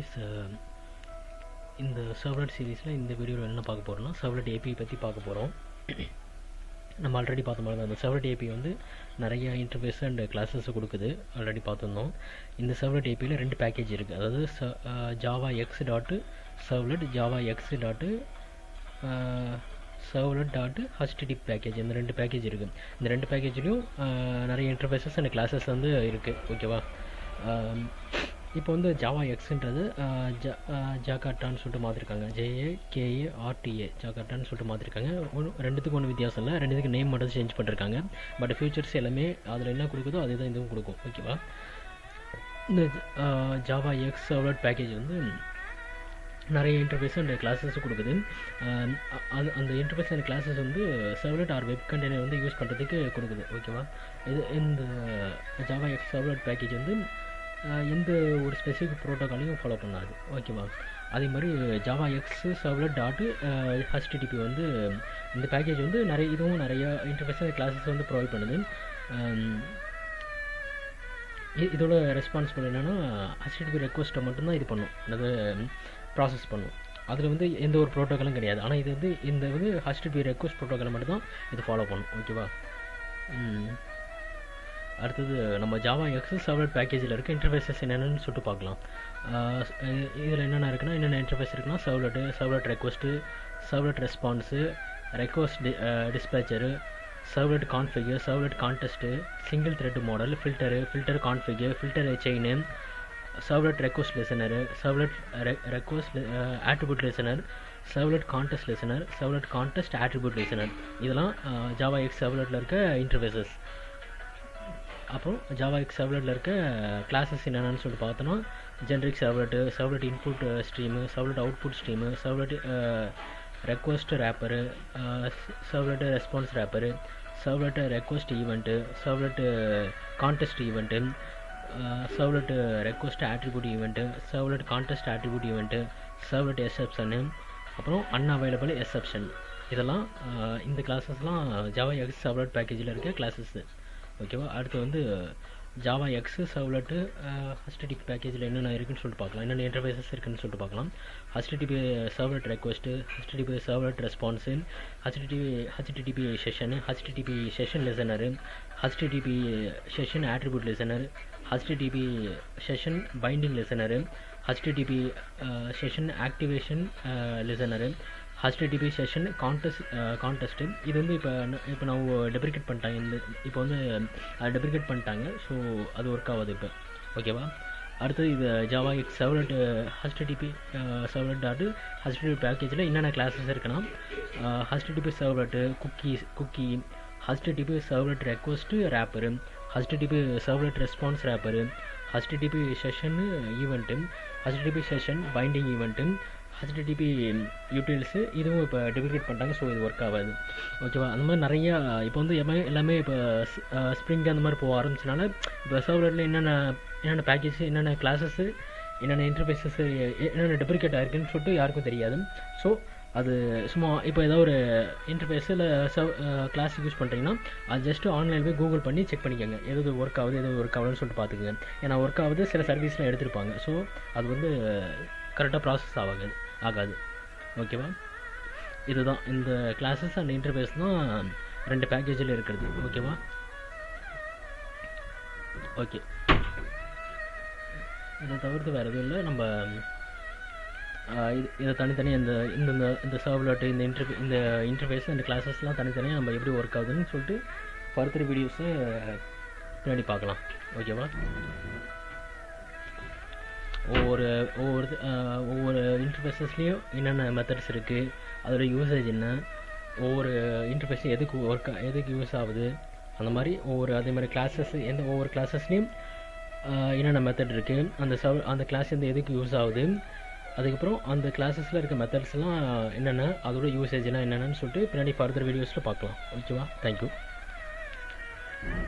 guys, இந்த servlet சீரிஸில் இந்த வீடியோவில் என்ன பார்க்க போகிறோம்னா சர்வ்லெட் ஏபி பற்றி பார்க்க போகிறோம். நம்ம ஆல்ரெடி பார்த்த மாதிரி தான் அந்த சர்வ்லெட் ஏபி வந்து நிறைய இன்டர்ஃபேஸ் அண்ட் கிளாஸஸ் கொடுக்குது. ஆல்ரெடி பார்த்துருந்தோம். இந்த சர்வ்லெட் ஏபியில் 2 பேக்கேஜ் இருக்குது. அதாவது Java x dot servlet, Java x dot servlet dot HTTP package, இந்த 2 பேக்கேஜ் இருக்குது. இந்த 2 பேக்கேஜ்லேயும் நிறைய இன்டர்ஃபேஸஸ் அண்ட் கிளாஸஸ் வந்து இருக்குது. ஓகேவா? இப்போ வந்து ஜாவா எக்ஸ்ன்றது ஜாகாட்டான்னு சொல்லிட்டு மாற்றிருக்காங்க. JAKARTA ஜாகாட்டான்னு சொல்லிட்டு மாற்றிருக்காங்க. ரெண்டுத்துக்கும் ஒன்றும் வித்தியாசம் இல்லை. ரெண்டுத்துக்கு நேம் மட்டும் சேஞ்ச் பண்ணிருக்காங்க. பட் ஃபியூச்சர்ஸ் எல்லாமே அதில் என்ன கொடுக்குதோ அதே தான் இதுவும் கொடுக்கும். ஓகேவா? இந்த ஜாவா எக்ஸ் சர்வ்லெட் பேக்கேஜ் வந்து நிறைய இன்டர்ஃபேஸ் அண்ட் கிளாஸஸ் கொடுக்குது. அந்த இன்டர்ஃபேஸ் அண்ட் கிளாஸஸ் வந்து சர்வ்லெட் ஆர் வெப் கண்டெய்னர் வந்து யூஸ் பண்ணுறதுக்கு கொடுக்குது. ஓகேவா? இந்த ஜாவா எக்ஸ் சர்வ்லெட் பேக்கேஜ் வந்து எந்த ஒரு ஸ்பெசிஃபிக் ப்ரோட்டோக்காலையும் ஃபாலோ பண்ணாது. ஓகேவா? அதே மாதிரி Java x servlet dot HTTP வந்து இந்த பேக்கேஜ் வந்து இதுவும் நிறைய இன்டர்ஃபேஸ் அண்ட் கிளாஸஸ் வந்து ப்ரொவைட் பண்ணுது. இதோட ரெஸ்பான்சிபிள் என்னென்னா ஹச்டிடிபி ரெக்வஸ்ட்டை மட்டும்தான் இது பண்ணும், அதாவது ப்ராசஸ் பண்ணும். அதில் வந்து எந்த ஒரு ப்ரோட்டோக்காலும் கிடையாது. ஆனால் இது வந்து இந்த வந்து ஹச்டிடிபி ரெக்வஸ்ட் ப்ரோட்டோக்காலை மட்டும்தான் இது ஃபாலோ பண்ணும். ஓகேவா? அடுத்தது நம்ம ஜாவா எக்ஸ் சர்வ்லெட் பேக்கேஜில் இருக்க இன்டர்ஃபேஸஸ் என்னென்னு சொல்லிட்டு பார்க்கலாம். இதில் என்னென்ன இருக்குன்னா, என்னென்ன இன்டர்ஃபேஸ் இருக்குன்னா servlet request, servlet response, request dispatcher, servlet configure, servlet context, single thread model, filter configure, filter chain, servlet request listener, servlet request attribute listener, servlet context listener, servlet context attribute listener. இதெல்லாம் Java x சர்வ்லெட்டில் இருக்க interfaces. அப்புறம் Java x சர்வ்லெட்டில் இருக்க classes என்னென்னு சொல்லிட்டு பார்த்தோன்னா generic servlet input stream, servlet output stream, servlet request wrapper, servlet response wrapper, servlet request event, servlet context event, servlet request attribute event, servlet context attribute event, servlet exception, அப்புறம் unavailable exception. இதெல்லாம் இந்த கிளாஸஸ்லாம் Java x servlet பேக்கேஜில் இருக்க classes. ஓகேவா? அடுத்து வந்து Java x servlet HTTP பேக்கேஜில் என்னென்ன இருக்குன்னு சொல்லிட்டு பார்க்கலாம். என்னென்ன இன்டர்ஃபேஸஸ் இருக்குன்னு சொல்லிட்டு பார்க்கலாம். HTTP servlet request, HTTP servlet response, HTTP session, HTTP session listener, HTTP session attribute listener, HTTP session binding listener, HTTP session activation listener, HTTP session context. இது வந்து இப்போ நான் டெப்ரிகேட் பண்ணிட்டாங்க. இப்போ வந்து டெப்ரிகேட் பண்ணிட்டாங்க. ஸோ அது ஒர்க் ஆகாது இப்போ. ஓகேவா? அடுத்தது இது Java x servlet HTTP servlet dot HTTP பேக்கேஜில் என்னென்ன கிளாஸஸ் இருக்குன்னா HTTP servlet cookie, HTTP servlet request wrapper, HTTP servlet response wrapper, HTTP session event, HTTP session binding event, HTTP utils. இதுவும் இப்போ டெப்ரிகேட் பண்ணிட்டாங்க. ஸோ இது ஒர்க் ஆகாது. ஓகேவா? அந்த மாதிரி நிறையா இப்போ வந்து எல்லாமே இப்போ ஸ்ப்ரிங் அந்த மாதிரி போக ஆரம்பிச்சனால இப்போ சர்வ்லெட்டில் என்னென்ன பேக்கேஜ், என்னென்ன கிளாஸஸ்ஸு, என்னென்ன இன்டர்ஃபேஸஸ், என்னென்ன டெப்ரிகேட் ஆகிருக்குன்னு சொல்லிட்டு யாருக்கும் தெரியாது. ஸோ அது சும்மா இப்போ ஏதோ ஒரு இன்டர்ஃபேஸு இல்லை கிளாஸ் யூஸ் பண்ணுறீங்கன்னா அது ஜஸ்ட்டு ஆன்லைனில் போய் கூகுள் பண்ணி செக் பண்ணிக்கோங்க. எது ஒர்க் ஆகுது, எது ஒர்க் ஆகுதுன்னு சொல்லிட்டு பார்த்துக்குங்க. ஏன்னா ஒர்க் ஆகுது சில சர்வீஸ்லாம் எடுத்திருப்பாங்க. ஸோ அது வந்து கரெக்டாக ப்ராசஸ் ஆகாது. ஓகேவா? இதுதான் இந்த கிளாஸஸ் அண்ட் இன்டர்ஃபேஸ் தான் 2 பேக்கேஜில் இருக்கிறது. ஓகேவா? ஓகே, இதை தவிர்த்து வேறு எதுவும் இல்லை. நம்ம இதை தனித்தனியாக இந்த சர்வ்லெட்டு இந்த இன்டர்ஃபேஸ் இந்த கிளாஸஸ்லாம் தனித்தனியாக நம்ம எப்படி ஒர்க் ஆகுதுன்னு சொல்லிட்டு ஃபர்தர் வீடியோஸை பின்னாடி பார்க்கலாம். ஓகேவா? ஒவ்வொரு இன்டர்ஃபேஸஸ்லேயும் என்னென்ன மெத்தட்ஸ் இருக்குது, அதோட யூசேஜ் என்ன, ஒவ்வொரு இன்டர்ஃபேஸும் எதுக்கு யூஸ் ஆகுது, அந்த மாதிரி அதே மாதிரி கிளாஸஸ் ஒவ்வொரு கிளாஸஸ்லேயும் என்னென்ன மெத்தட் இருக்குது, அந்த கிளாஸ் எதுக்கு யூஸ் ஆகுது, அதுக்கப்புறம் அந்த கிளாஸஸில் இருக்க மெத்தட்ஸ்லாம் என்னென்ன, அதோட யூசேஜ்லாம் என்னென்னு சொல்லிட்டு பின்னாடி ஃபர்தர் வீடியோஸில் பார்க்கலாம். ஓகேவா? தேங்க்யூ.